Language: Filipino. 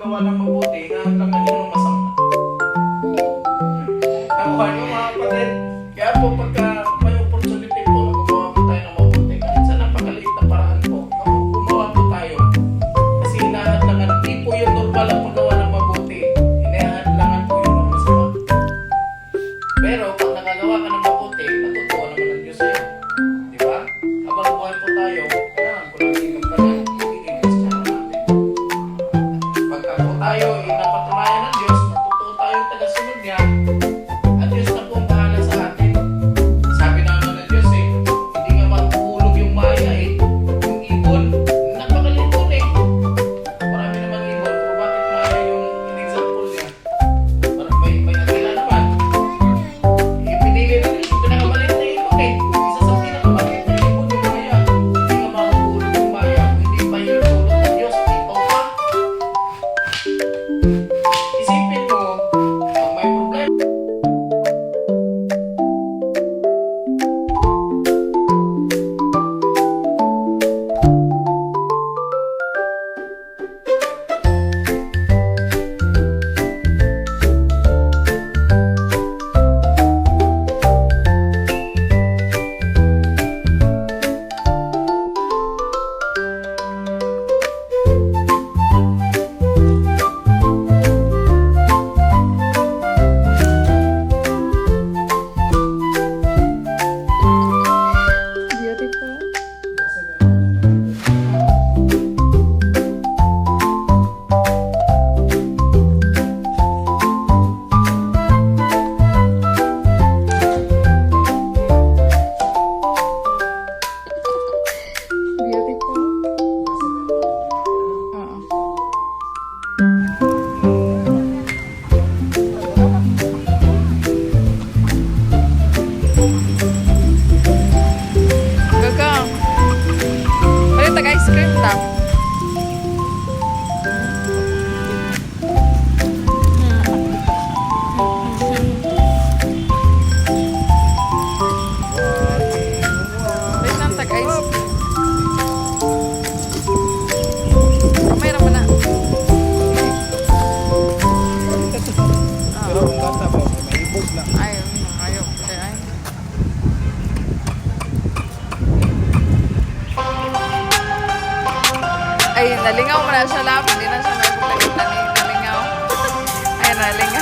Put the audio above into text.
magawa ng mabuti, naman yun ng masama. Nakuha niyo mga kapatid. Kaya po pagka may opportunity po na gumawa po tayo ng mabuti, kahit sa napakaliit na paraan po, gumawa po tayo. Kasi hinahadlangan, hindi po yun normal ang paggawa ng mabuti. Hinahadlangan po yun ng masama. Pero pag nakagawa ka ng mabuti, natutuwa naman ang Diyos sa'yo. Di ba? Habang buhay po tayo, kailangan po natin magkaroon ng pagiging siya natin. Pagka po tayo napatunayan ng Diyos, natutuwa tayong tagasunod niya, ang Diyos na po ang bahala sa atin. Sabi naman ng Diyos hindi nga matulog yung maya yung ibon, napakalipon Marami namang ibon, pero bakit maya yung in-example niya? May agila naman. Pinili na yung pinakamalit na ibon Isa sa pinakamalit na ibon yung maya. Hindi nga matulog yung maya, hindi pa yung tulog ng Diyos, ikaw pa. Isipin mo, kung may problema, Beautiful. Beautiful. Gagang. Balik tag ice cream ta. Balik lang tag ice cream. Kamay naman na. pero ang bata mo, may ibog na. Ayaw. Ayaw. Ay. Ay, nalingaw mo na siya lang. Hindi na siya may nalingaw. Ay, nalingaw.